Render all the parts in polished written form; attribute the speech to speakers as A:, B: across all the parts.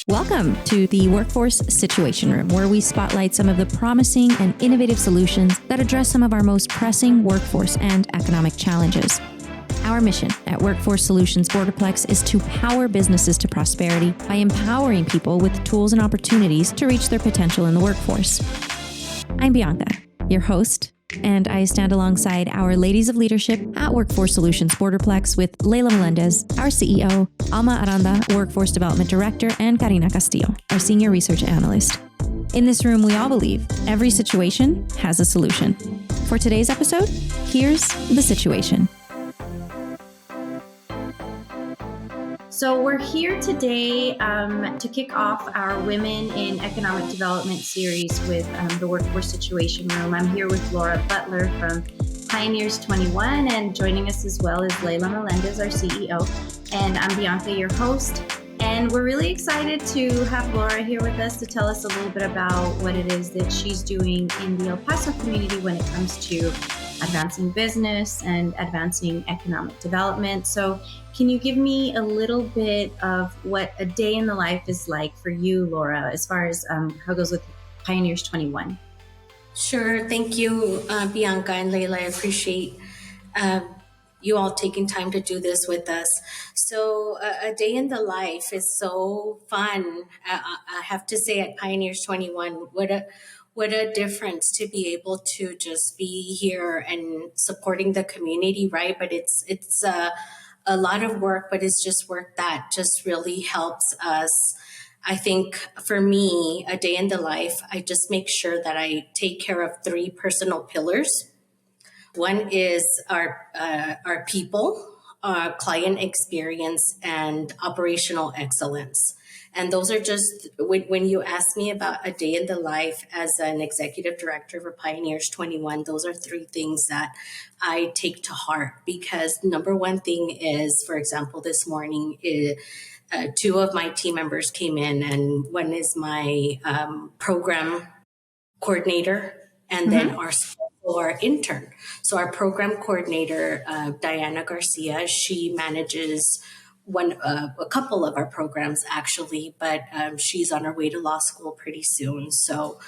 A: Welcome to the Workforce Situation Room, where we spotlight some of the promising and innovative solutions that address some of our most pressing workforce and economic challenges. Our mission at Workforce Solutions Borderplex is to power businesses to prosperity by empowering people with tools and opportunities to reach their potential in the workforce. I'm Bianca, your host, and I stand alongside our ladies of leadership at Workforce Solutions Borderplex with Leila Melendez, our CEO, Alma Aranda, Workforce Development Director, and Karina Castillo, our Senior Research Analyst. In this room, we all believe every situation has a solution. For today's episode, here's the situation. So we're here today to kick off our Women in Economic Development series with the Workforce Situation Room. I'm here with Laura Butler from Pioneers 21, and joining us as well is Leila Melendez, our CEO, and I'm Bianca, your host. And we're really excited to have Laura here with us to tell us a little bit about what it is that she's doing in the El Paso community when it comes to advancing business and advancing economic development. So can you give me a little bit of what a day in the life is like for you, Laura, as far as how it goes with Pioneers 21?
B: Sure. Thank you, Bianca and Leila. I appreciate you all taking time to do this with us. So a day in the life is so fun. I have to say at Pioneers 21, what a difference to be able to just be here and supporting the community, right? But it's a lot of work, but it's just work that just really helps us. I think for me, a day in the life, I just make sure that I take care of three personal pillars. One is our people, our client experience, and operational excellence. And those are just, when you ask me about a day in the life as an executive director for Pioneers 21, those are three things that I take to heart. Because number one thing is, for example, this morning, two of my team members came in, and one is my program coordinator, and then our intern. So our program coordinator, Diana Garcia, she manages a couple of our programs actually, but she's on her way to law school pretty soon. So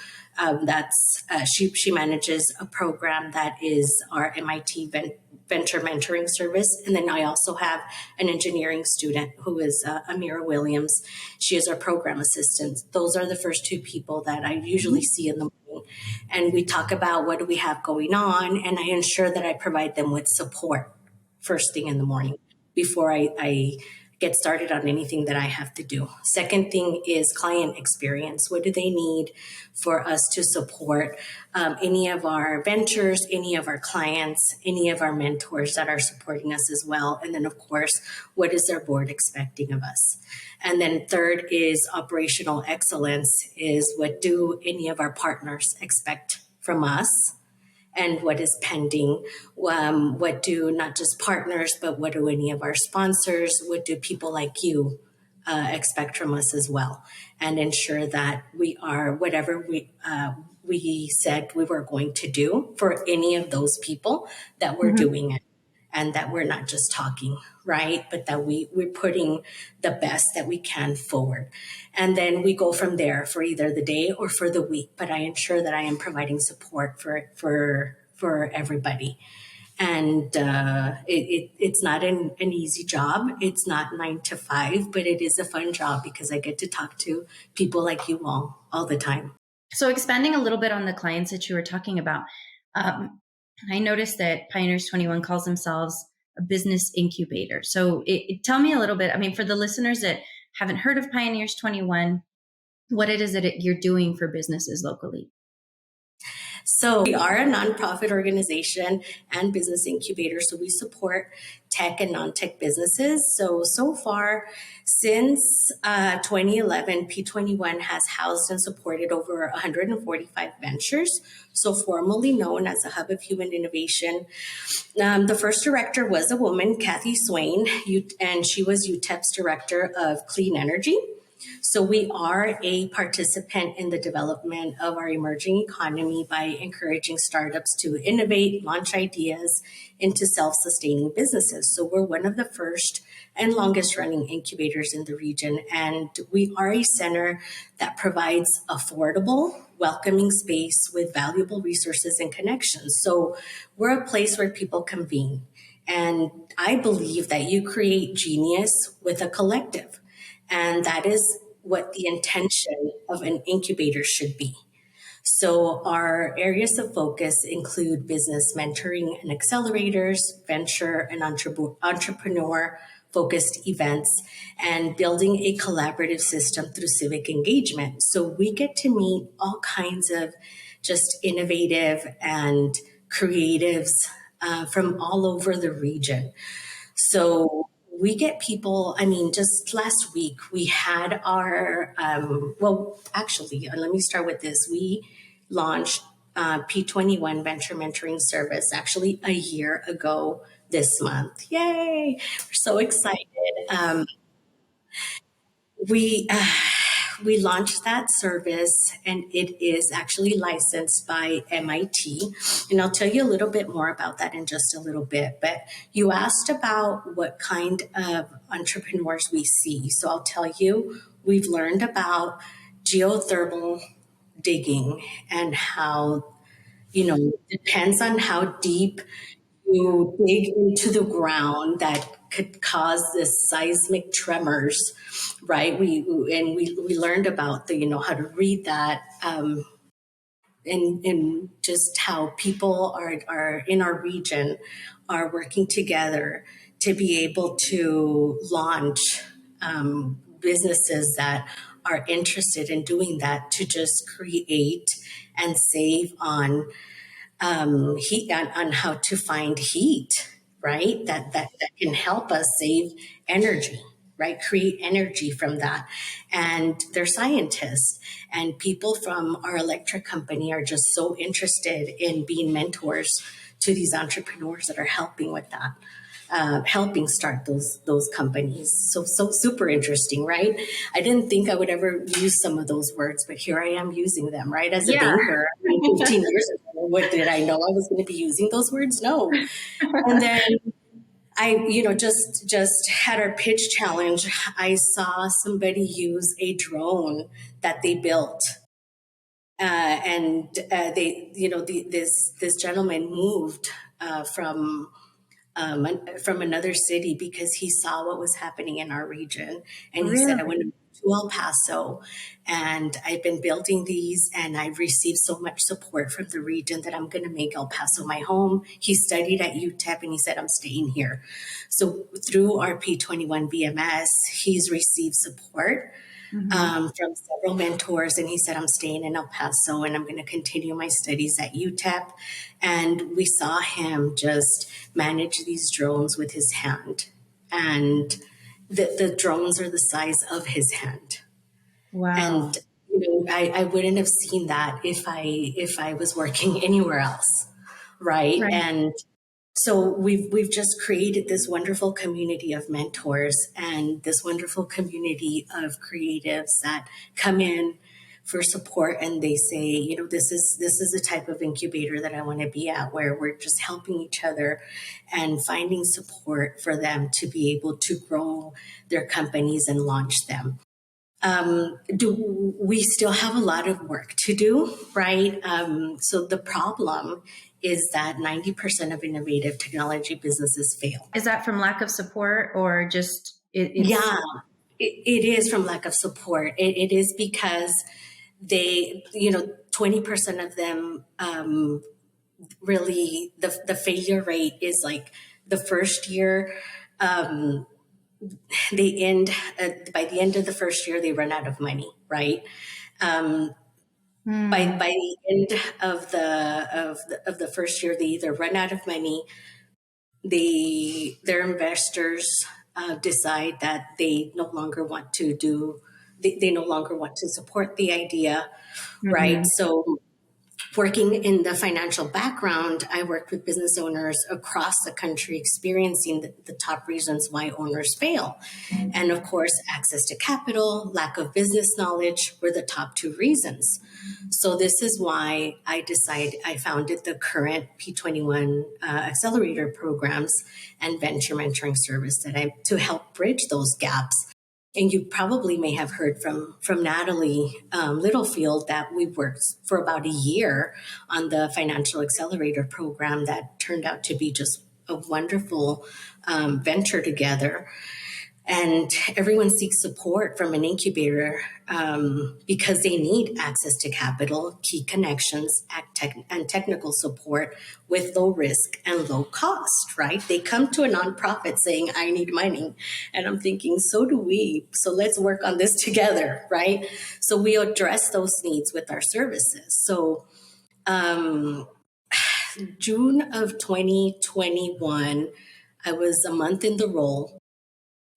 B: she manages a program that is our MIT Venture Mentoring Service. And then I also have an engineering student who is Amira Williams. She is our program assistant. Those are the first two people that I usually see in the morning. And we talk about what do we have going on, and I ensure that I provide them with support first thing in the morning before I get started on anything that I have to do. Second thing is client experience. What do they need for us to support any of our ventures, any of our clients, any of our mentors that are supporting us as well? And then, of course, what is our board expecting of us? And then third is operational excellence, is what do any of our partners expect from us? And what is pending? What do not just partners, but what do any of our sponsors, what do people like you expect from us as well? And ensure that we are whatever we said we were going to do for any of those people, that we're doing it. And that we're not just talking, right? But that we're putting the best that we can forward. And then we go from there for either the day or for the week. But I ensure that I am providing support for everybody. And it's not an easy job. It's not 9 to 5, but it is a fun job because I get to talk to people like you all the time.
A: So expanding a little bit on the clients that you were talking about, I noticed that Pioneers 21 calls themselves a business incubator. So tell me a little bit, for the listeners that haven't heard of Pioneers 21, what it is that you're doing for businesses locally.
B: So we are a nonprofit organization and business incubator. So we support tech and non-tech businesses. So far, since 2011, P21 has housed and supported over 145 ventures. So formally known as a hub of human innovation. The first director was a woman, Kathy Swain, and she was UTEP's director of clean energy. So we are a participant in the development of our emerging economy by encouraging startups to innovate, launch ideas into self-sustaining businesses. So we're one of the first and longest running incubators in the region. And we are a center that provides affordable, welcoming space with valuable resources and connections. So we're a place where people convene. And I believe that you create genius with a collective. And that is what the intention of an incubator should be. So our areas of focus include business mentoring and accelerators, venture and entrepreneur focused events, and building a collaborative system through civic engagement. So we get to meet all kinds of just innovative and creatives from all over the region. So we get people, I mean, just last week we had our, well, actually, let me start with this. We launched P21 Venture Mentoring Service actually a year ago this month. Yay! We're so excited. We we launched that service and it is actually licensed by MIT. And I'll tell you a little bit more about that in just a little bit. But you asked about what kind of entrepreneurs we see. So I'll tell you, we've learned about geothermal digging and how, depends on how deep you dig into the ground that could cause this seismic tremors, right? We learned about the how to read that, and just how people are in our region are working together to be able to launch businesses that are interested in doing that to just create and save on heat on how to find heat, right? That can help us save energy, right? Create energy from that. And they're scientists and people from our electric company are just so interested in being mentors to these entrepreneurs that are helping with that. Helping start those companies. So super interesting, right? I didn't think I would ever use some of those words, but here I am using them, right? As a banker, 15 years ago, what did I know I was going to be using those words? No. And then I, just had our pitch challenge. I saw somebody use a drone that they built. They, this gentleman moved from another city because he saw what was happening in our region. And he said, I went to El Paso and I've been building these and I've received so much support from the region that I'm going to make El Paso my home. He studied at UTEP and he said, I'm staying here. So through our P21 BMS, he's received support from several mentors. And he said, I'm staying in El Paso and I'm going to continue my studies at UTEP. And we saw him just manage these drones with his hand. And the drones are the size of his hand.
C: Wow.
B: And I wouldn't have seen that if I was working anywhere else. Right. And so we've just created this wonderful community of mentors and this wonderful community of creatives that come in for support and they say, this is the type of incubator that I want to be at, where we're just helping each other and finding support for them to be able to grow their companies and launch them. We still have a lot of work to do, right? So the problem is that 90% of innovative technology businesses fail.
C: Is that from lack of support or just
B: Yeah, it is from lack of support. It is because they, 20% of them really, the failure rate is like the first year. They end by the end of the first year, they run out of money, right? By the end of the first year, they either run out of money, their investors decide that they no longer want to do, they no longer want to support the idea, right? So Working in the financial background, I worked with business owners across the country experiencing the top reasons why owners fail. And of course, access to capital, lack of business knowledge were the top two reasons. So this is why I founded the current P21 accelerator programs and venture mentoring service to help bridge those gaps. And you probably may have heard from Natalie Littlefield that we worked for about a year on the financial accelerator program that turned out to be just a wonderful venture together. And everyone seeks support from an incubator because they need access to capital, key connections, and technical support with low risk and low cost, right? They come to a nonprofit saying, I need money. And I'm thinking, so do we. So let's work on this together, right? So we address those needs with our services. So June of 2021, I was a month in the role.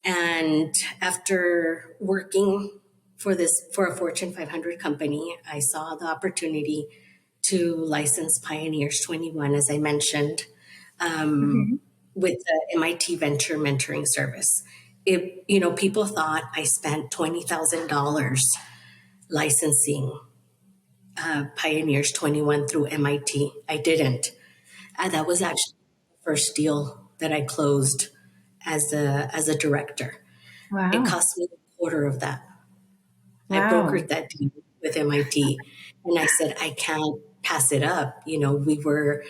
B: And after working for a Fortune 500 company, I saw the opportunity to license Pioneers 21, as I mentioned, with the MIT Venture Mentoring Service. People thought I spent $20,000 licensing Pioneers 21 through MIT. I didn't. That was actually the first deal that I closed as a director.
C: Wow.
B: It cost me a quarter of that. I
C: Wow.
B: brokered that deal with MIT, and I said I can't pass it up. We were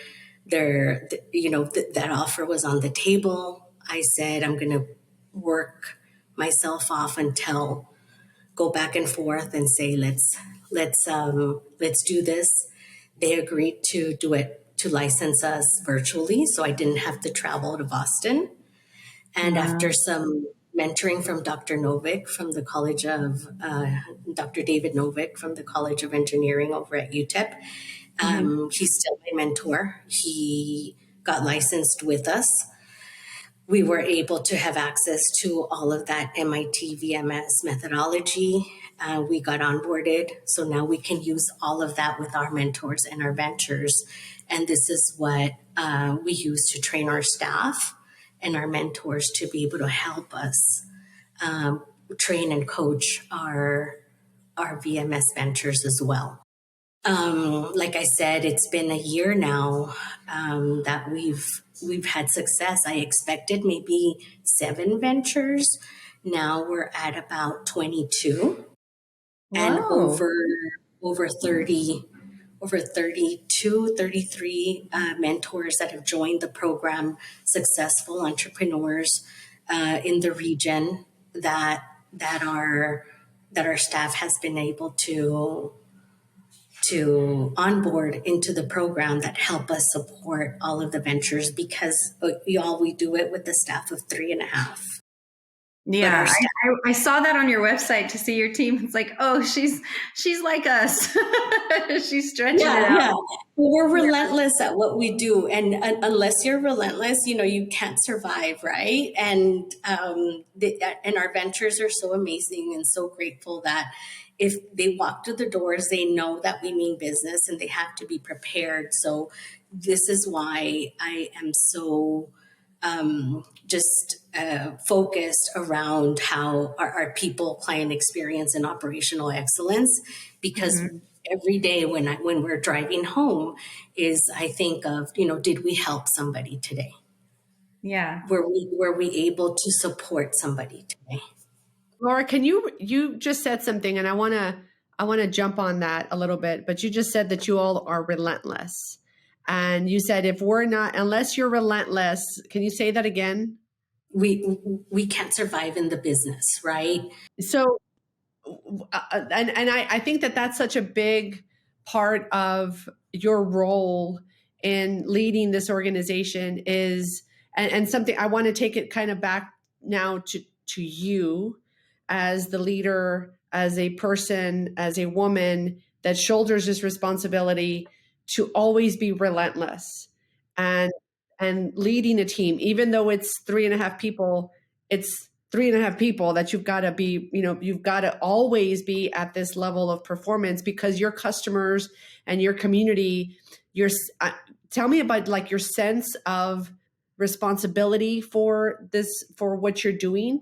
B: there. That offer was on the table. I said I'm going to work myself off until go back and forth and say let's do this. They agreed to do it, to license us virtually, so I didn't have to travel to Boston. And after some mentoring from Dr. Novick from the College of, Dr. David Novick from the College of Engineering over at UTEP, he's still my mentor. He got licensed with us. We were able to have access to all of that MIT VMS methodology. We got onboarded. So now we can use all of that with our mentors and our ventures. And this is what we use to train our staff and our mentors to be able to help us train and coach our VMS ventures as well. Like I said, it's been a year now that we've had success. I expected maybe 7 ventures. Now we're at about 22, and over 30, over 32, 33 mentors that have joined the program, successful entrepreneurs in the region that our staff has been able to onboard into the program that help us support all of the ventures, because we do it with the staff of 3.5.
C: Yeah, I saw that on your website to see your team. It's like, oh, she's like us. She's stretching it out. Yeah.
B: We're relentless at what we do, and unless you're relentless, you can't survive, right? And and our ventures are so amazing and so grateful that if they walk through the doors, they know that we mean business, and they have to be prepared. So this is why I am so focused around how our people, client experience, and operational excellence, because every day when we're driving home I think of, did we help somebody today?
C: Yeah.
B: Were we able to support somebody today?
D: Laura, you just said something, and I want to jump on that a little bit, but you just said that you all are relentless. And you said, unless you're relentless, can you say that again?
B: We can't survive in the business, right?
D: So, and I think that that's such a big part of your role in leading this organization is, and something I want to take it kind of back now to you as the leader, as a person, as a woman that shoulders this responsibility to always be relentless and leading a team, even though it's 3.5 people, it's 3.5 people that you've got to be, you've got to always be at this level of performance because your customers and your community, tell me about like your sense of responsibility for this, for what you're doing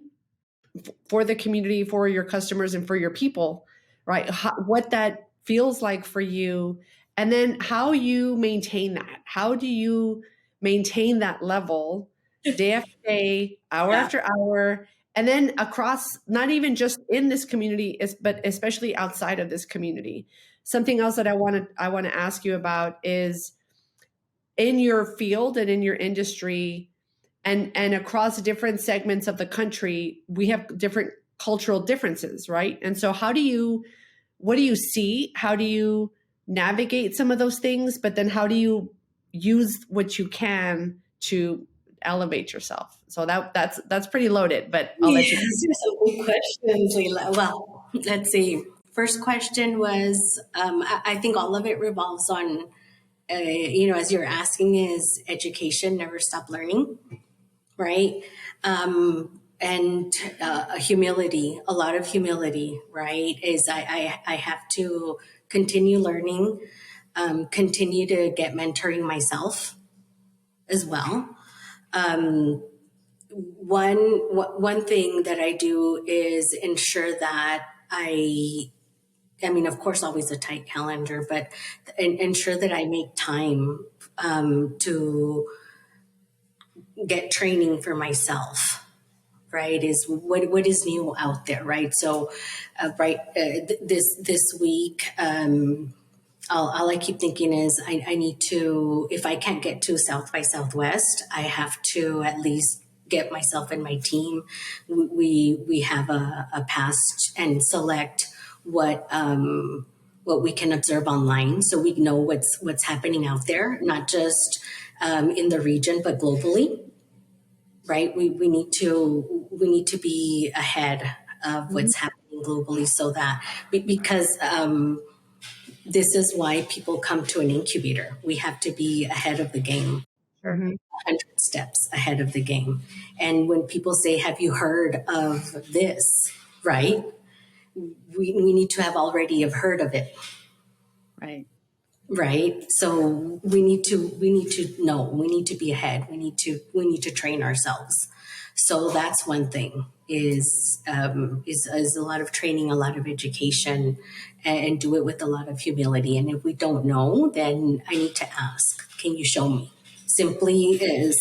D: for the community, for your customers, and for your people, right? What that feels like for you, and then how you maintain that. How do you maintain that level day after day, hour after hour, and then across, not even just in this community, but especially outside of this community? Something else that I want to ask you about is in your field and in your industry, and across different segments of the country, we have different cultural differences, right? And so what do you see? How do you navigate some of those things? But then how do you use what you can to elevate yourself? So that's pretty loaded, but I'll let you.
B: Some good questions, Leila. Well, let's see. First question was, I think all of it revolves on, as you're asking, is education, never stop learning, right? And humility, a lot of humility, right? Is I have to continue learning, continue to get mentoring myself as well. One thing that I do is ensure that I mean, of course, always a tight calendar, but ensure that I make time to get training for myself, right? Is what is new out there, right? So, this week, all I keep thinking is I need to, if I can't get to South by Southwest, I have to at least get myself and my team. We have a pass and select what we can observe online, so we know what's happening out there, not just in the region but globally. Right, we need to be ahead of what's happening globally, so that because this is why people come to an incubator. We have to be ahead of the game, 100 steps ahead of the game. And when people say, "Have you heard of this?" Right, we need to have already have heard of it.
D: Right.
B: Right. So we need to know, we need to be ahead. We need to train ourselves. So that's one thing is a lot of training, a lot of education, and do it with a lot of humility. And if we don't know, then I need to ask, can you show me? Simply is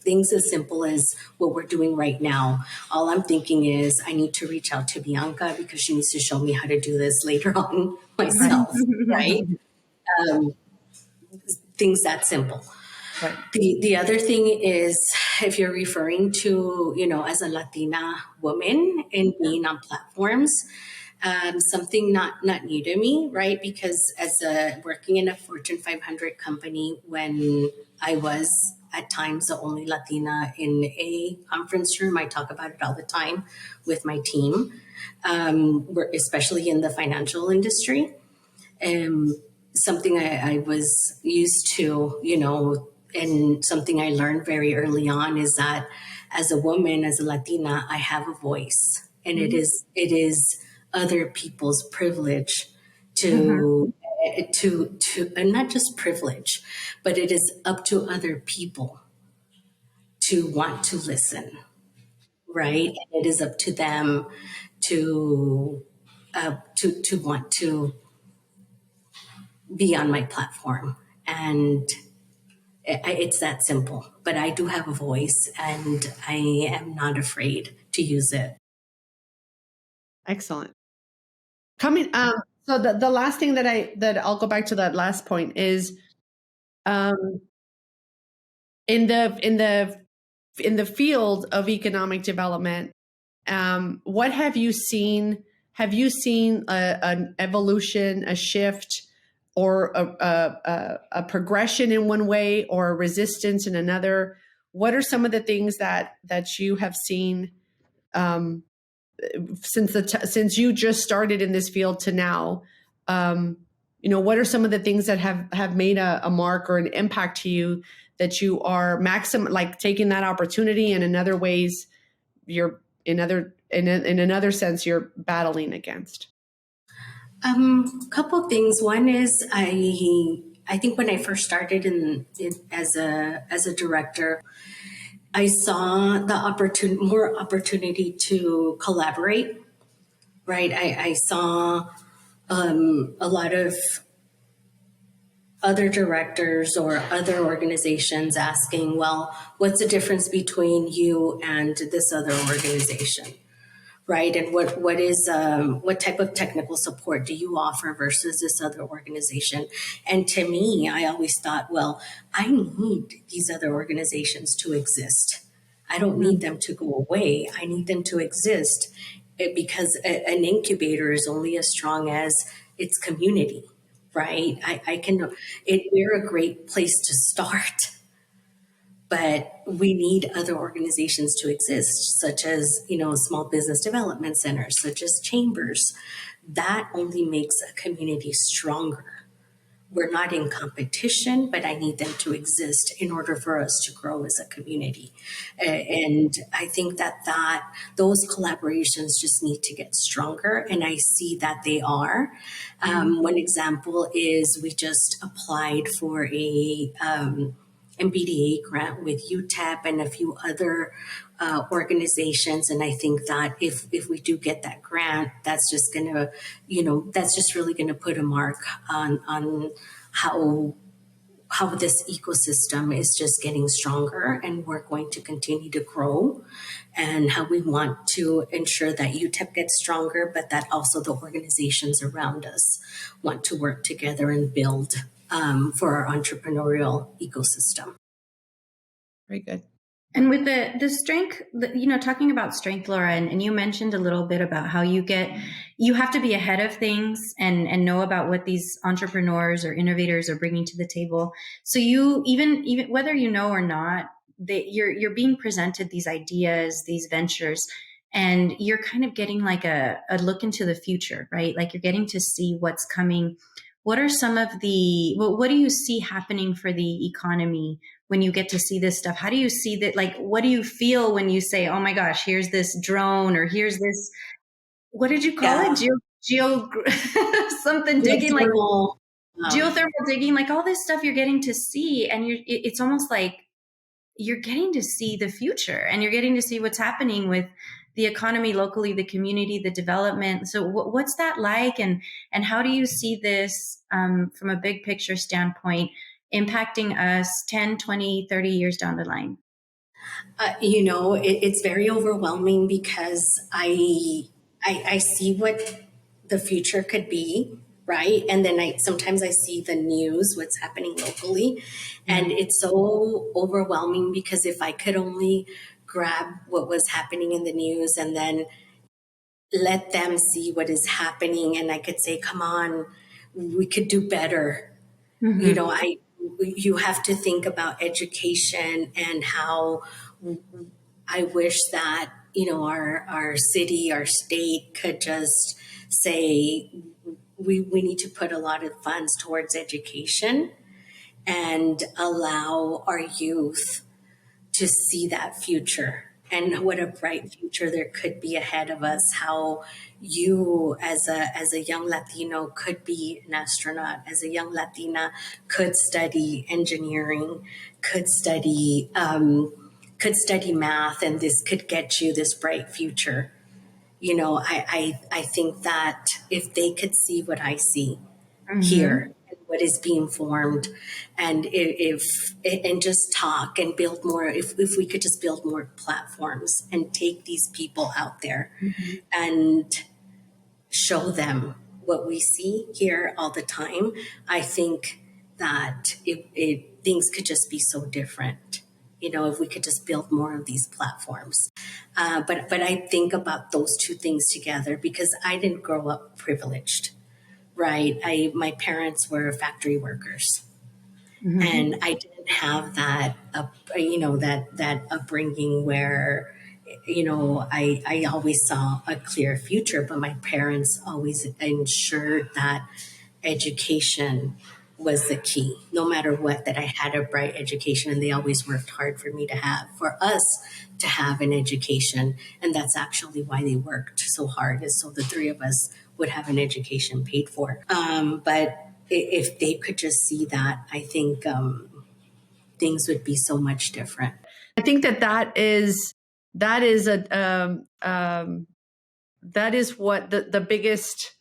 B: things as simple as what we're doing right now. All I'm thinking is I need to reach out to Bianca because she needs to show me how to do this later on myself. Right. Things that simple.
D: Right.
B: The other thing is, if you're referring to, as a Latina woman and being on platforms, something not new to me, right? Because as working in a Fortune 500 company, when I was at times the only Latina in a conference room, I talk about it all the time with my team, especially in the financial industry. Something I was used to, and something I learned very early on is that as a woman, as a Latina, I have a voice, and it is other people's privilege to and not just privilege, but it is up to other people to want to listen, right? And it is up to them to want to be on my platform. And it's that simple. But I do have a voice, and I am not afraid to use it.
D: Excellent. So the last thing that I'll go back to that last point is, in the field of economic development, what have you seen? Have you seen an evolution, a shift, or a progression in one way, or a resistance in another? What are some of the things that you have seen since you just started in this field to now? What are some of the things that have made a mark or an impact to you that you are taking that opportunity, and in other ways you're in another sense you're battling against?
B: Couple things. One is I think when I first started as a director, I saw the more opportunity to collaborate. Right, I saw a lot of other directors or other organizations asking, well, what's the difference between you and this other organization? Right, and what type of technical support do you offer versus this other organization? And to me, I always thought, well, I need these other organizations to exist. I don't need them to go away. I need them to exist because an incubator is only as strong as its community, right? We're a great place to start, but we need other organizations to exist, such as, small business development centers, such as chambers. That only makes a community stronger. We're not in competition, but I need them to exist in order for us to grow as a community. And I think that those collaborations just need to get stronger, and I see that they are. One example is we just applied for a MBDA grant with UTEP and a few other organizations. And I think that if we do get that grant, that's just gonna, that's just really gonna put a mark on how this ecosystem is just getting stronger, and we're going to continue to grow, and how we want to ensure that UTEP gets stronger, but that also the organizations around us want to work together and build for our entrepreneurial ecosystem.
D: Very good.
C: And with the strength, talking about strength, Laura, and you mentioned a little bit about how you have to be ahead of things and know about what these entrepreneurs or innovators are bringing to the table. So you, even whether you know or not, you're being presented these ideas, these ventures, and you're kind of getting like a look into the future, right? Like you're getting to see what's coming. What are some of what do you see happening for the economy when you get to see this stuff? How do you see that? Like, what do you feel when you say, oh my gosh, here's this drone, or here's this, what did you call it? Something digging, like geothermal digging, like all this stuff you're getting to see. And it's almost like you're getting to see the future, and you're getting to see what's happening with the economy locally, the community, the development. So what's that like? And how do you see this from a big picture standpoint impacting us 10, 20, 30 years down the line?
B: It's very overwhelming because I see what the future could be, right? And then sometimes I see the news, what's happening locally, and it's so overwhelming because if I could only grab what was happening in the news and then let them see what is happening, and I could say, come on, we could do better. You have to think about education and how I wish that, our city, our state could just say, we need to put a lot of funds towards education and allow our youth to see that future, and what a bright future there could be ahead of us. How you as a young Latino could be an astronaut, as a young Latina could study engineering, could study math, and this could get you this bright future. I think that if they could see what I see here, and what is being formed, and and just talk and build more, if we could just build more platforms and take these people out there and show them what we see here all the time, I think that things could just be so different. If we could just build more of these platforms. But I think about those two things together because I didn't grow up privileged, right? My parents were factory workers, and I didn't have that, that upbringing where, I always saw a clear future, but my parents always ensured that education was the key. No matter what, that I had a bright education, and they always worked hard for us to have an education. And that's actually why they worked so hard, is so the three of us would have an education paid for. But if they could just see that, I think things would be so much different.
D: I think that is what the biggest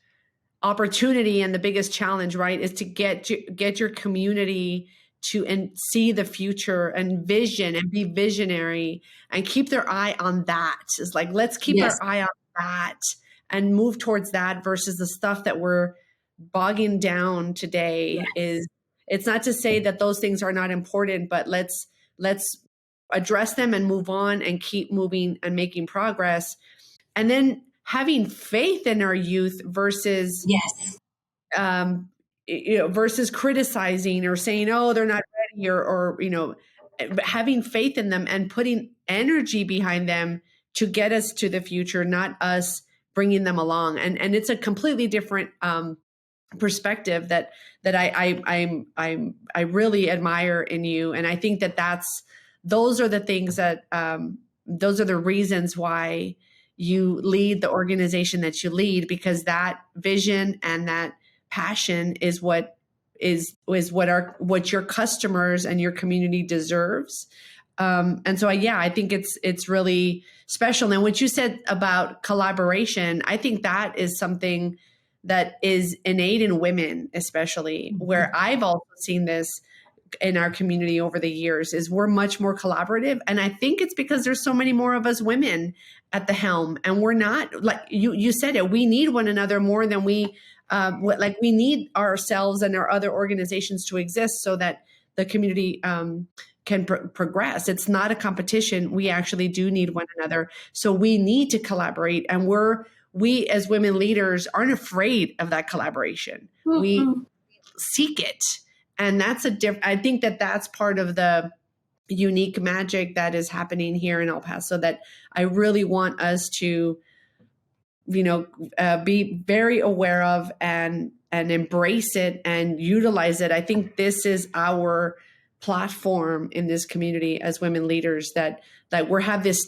D: opportunity and the biggest challenge, right, is to get your community to and see the future and vision and be visionary and keep their eye on that. It's like, let's keep
B: Yes.
D: our eye on that and move towards that versus the stuff that we're bogging down today. Is it's not to say that those things are not important, but let's address them and move on and keep moving and making progress. And then having faith in our youth versus
B: Yes.
D: Versus criticizing or saying, oh, they're not ready, or having faith in them and putting energy behind them to get us to the future, not us bringing them along. And it's a completely different perspective that I really admire in you. And I think those are the things that those are the reasons why you lead the organization that you lead, because that vision and that passion is what your customers and your community deserves. And so I think it's really special. And what you said about collaboration, I think that is something that is innate in women, especially, where I've also seen this in our community over the years, is we're much more collaborative. And I think it's because there's so many more of us women at the helm, and we're not, like you said it, we need one another more than we need ourselves and our other organizations to exist so that the community can progress. It's not a competition. We actually do need one another. So we need to collaborate. And we as women leaders aren't afraid of that collaboration. Mm-hmm. We seek it. And I think that's part of the unique magic that is happening here in El Paso, that I really want us to, be very aware of and embrace it and utilize it. I think this is our platform in this community as women leaders, that we have this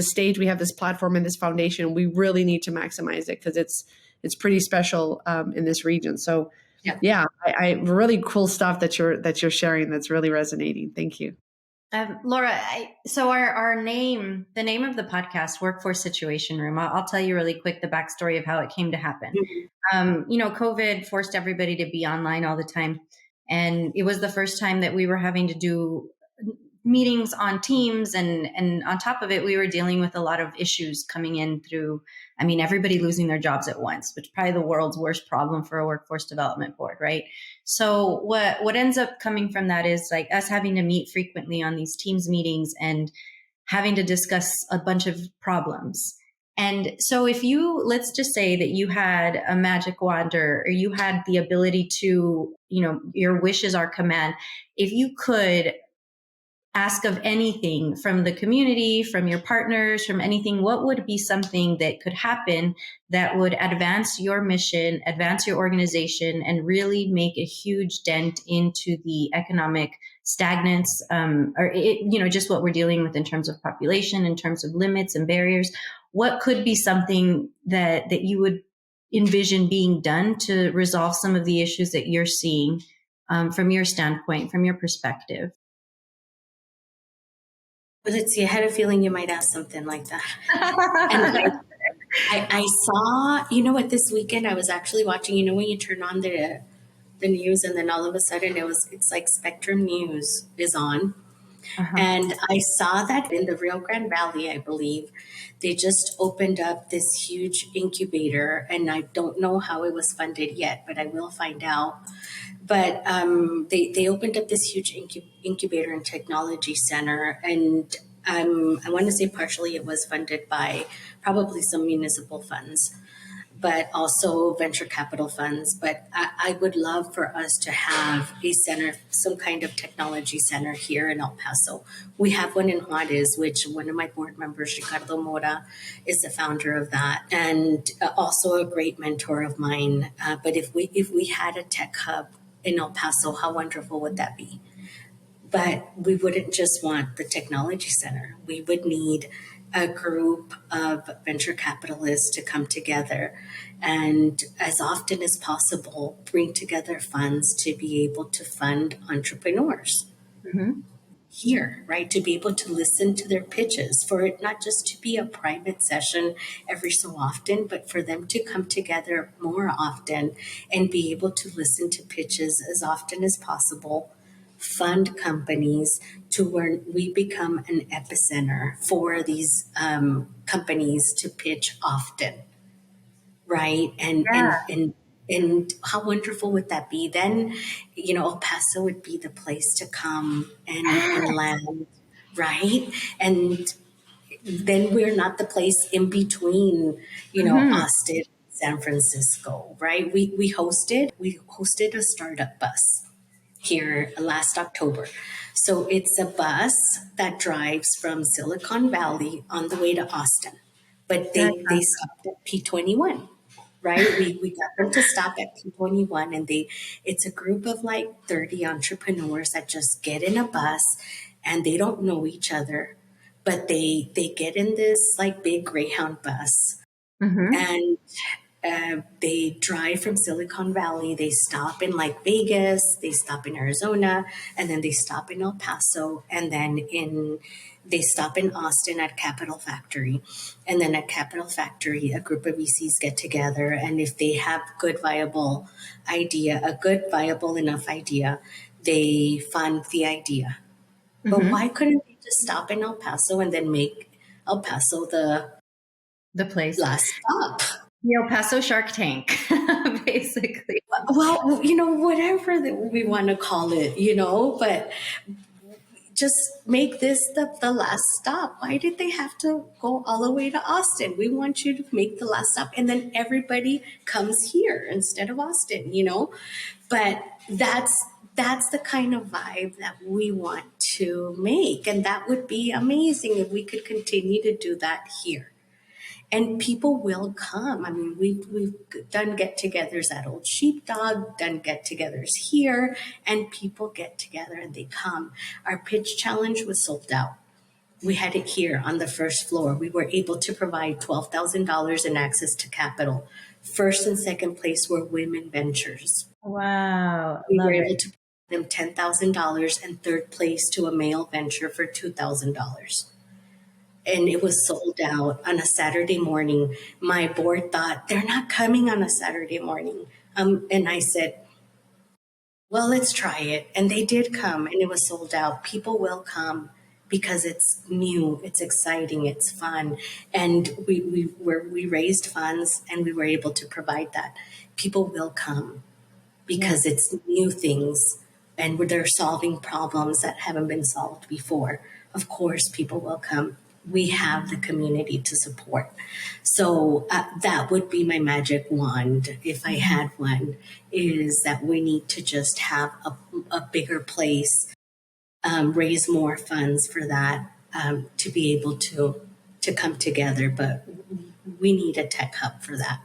D: stage, we have this platform and this foundation. We really need to maximize it because it's pretty special in this region. So I really cool stuff that you're sharing. That's really resonating. Thank you.
C: Laura, so our name, the name of the podcast, Workforce Situation Room, I'll tell you really quick the backstory of how it came to happen. Mm-hmm. COVID forced everybody to be online all the time. And it was the first time that we were having to do meetings on Teams. And on top of it, we were dealing with a lot of issues coming in through, everybody losing their jobs at once, which is probably the world's worst problem for a workforce development board, right? So what ends up coming from that is like us having to meet frequently on these Teams meetings and having to discuss a bunch of problems. And so let's just say that you had a magic wand, or you had the ability to, your wish is our command. If you could ask of anything from the community, from your partners, from anything, what would be something that could happen that would advance your mission, advance your organization, and really make a huge dent into the economic stagnance, just what we're dealing with in terms of population, in terms of limits and barriers? What could be something that you would envision being done to resolve some of the issues that you're seeing from your standpoint, from your perspective?
B: But let's see, I had a feeling you might ask something like that. And I saw, this weekend I was actually watching, when you turn on the news and then all of a sudden it's like Spectrum News is on. Uh-huh. And I saw that in the Rio Grande Valley, I believe, they just opened up this huge incubator, and I don't know how it was funded yet, but I will find out. But they opened up this huge incubator and technology center, and I want to say partially it was funded by probably some municipal funds, but also venture capital funds. But I would love for us to have a center, some kind of technology center here in El Paso. We have one in Juarez, which one of my board members, Ricardo Mora, is the founder of that, and also a great mentor of mine. But if we had a tech hub in El Paso. How wonderful would that be? But we wouldn't just want the technology center. We would need a group of venture capitalists to come together and, as often as possible, bring together funds to be able to fund entrepreneurs
C: Mhm.
B: here, right? To be able to listen to their pitches, for it not just to be a private session every so often, but for them to come together more often and be able to listen to pitches as often as possible, fund companies to where we become an epicenter for these companies to pitch often, right? And how wonderful would that be? Then, El Paso would be the place to come and land, right? And then we're not the place in between,
C: Mhm.
B: Austin, San Francisco, right? We hosted a startup bus here last October. So it's a bus that drives from Silicon Valley on the way to Austin, but
C: That's
B: they stopped at P21, right? We got them to stop at P21, and it's a group of like 30 entrepreneurs that just get in a bus, and they don't know each other, but they get in this like big Greyhound bus,
C: awesome.
B: and they drive from Silicon Valley. They stop in like Vegas, they stop in Arizona, and then they stop in El Paso, and then they stop in Austin at Capital Factory. And then at Capital Factory, a group of VCs get together, and if they have a good viable enough idea, they fund the idea. But
C: Mhm.
B: why couldn't they just stop in El Paso and then make El Paso the
C: The place.
B: last stop?
C: The El Paso Shark Tank, basically.
B: Well, whatever that we want to call it, but just make this the last stop. Why did they have to go all the way to Austin? We want you to make the last stop, and then everybody comes here instead of Austin. But that's the kind of vibe that we want to make, and that would be amazing if we could continue to do that here, and people will come. I mean, we've done get-togethers at Old Sheepdog, done get-togethers here, and people get together and they come. Our pitch challenge was sold out. We had it here on the first floor. We were able to provide $12,000 in access to capital. First and second place were women ventures.
C: Wow.
B: We were
C: Love it.
B: able to provide them $10,000, and third place to a male venture for $2,000, and it was sold out on a Saturday morning. My board thought they're not coming on a Saturday morning. And I said, well, let's try it. And they did come, and it was sold out. People will come because it's new, it's exciting, it's fun. And we raised funds and we were able to provide that. People will come
C: Yeah.
B: because it's new things and they're solving problems that haven't been solved before. Of course, people will come. We have the community to support. So that would be my magic wand, if I had one, is that we need to just have a bigger place, raise more funds for that, to be able to come together. But we need a tech hub for that.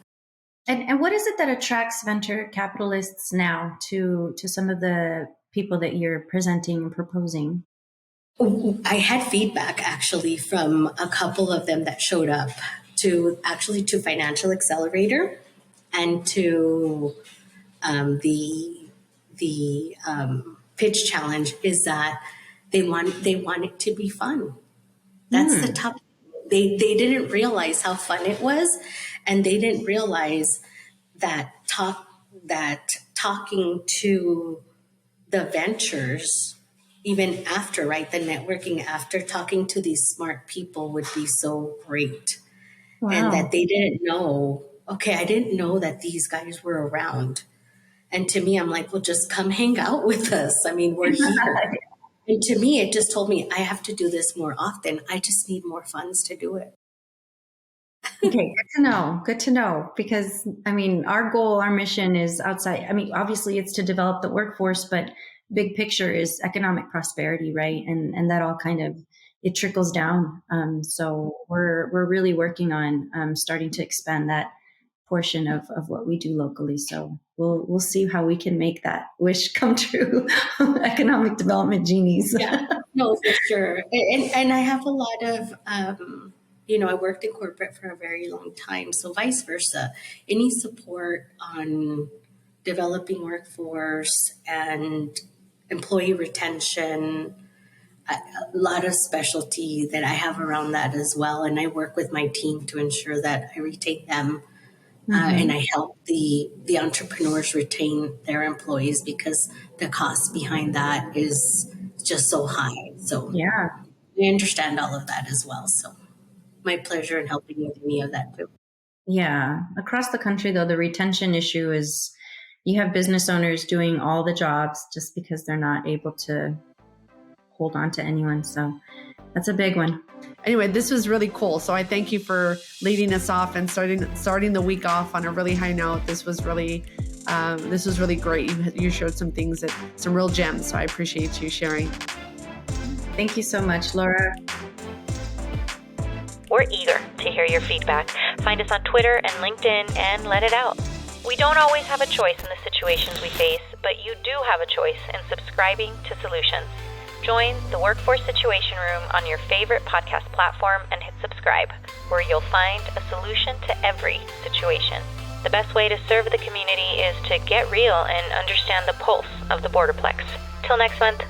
C: And what is it that attracts venture capitalists now to some of the people that you're presenting and proposing?
B: I had feedback actually from a couple of them that showed up to Financial Accelerator and to the pitch challenge, is that they want it to be fun. That's the
C: Hmm.
B: top. They didn't realize how fun it was, and they didn't realize that talking to the ventures, even after, right, the networking after, talking to these smart people would be so great. And that
C: Wow.
B: they didn't know, okay, I didn't know that these guys were around. And to me, I'm like, well, just come hang out with us. I mean, we're here. And to me, it just told me I have to do this more often. I just need more funds to do it.
C: Okay, good to know. Good to know. Because, I mean, our goal, our mission is outside. I mean, obviously it's to develop the workforce, but big picture is economic prosperity, right? And that all kind of, it trickles down. So we're really working on starting to expand that portion of what we do locally. So we'll see how we can make that wish come true. Economic development genies.
B: Yeah, no, for sure. And I have a lot of, I worked in corporate for a very long time. So vice versa, any support on developing workforce and employee retention, a lot of specialty that I have around that as well. And I work with my team to ensure that I retain them. And I help the entrepreneurs retain their employees because the cost behind that is just so high. So
C: Yeah.
B: I understand all of that as well. So my pleasure in helping with any of that too.
C: Yeah. Across the country, though, the retention issue is you have business owners doing all the jobs just because they're not able to hold on to anyone. So that's a big one.
D: Anyway, this was really cool. So I thank you for leading us off and starting the week off on a really high note. This was really great. You shared some things some real gems. So I appreciate you sharing.
C: Thank you so much, Laura.
E: We're eager to hear your feedback. Find us on Twitter and LinkedIn and let it out. We don't always have a choice in the situations we face, but you do have a choice in subscribing to Solutions. Join the Workforce Situation Room on your favorite podcast platform and hit subscribe, where you'll find a solution to every situation. The best way to serve the community is to get real and understand the pulse of the Borderplex. Till next month.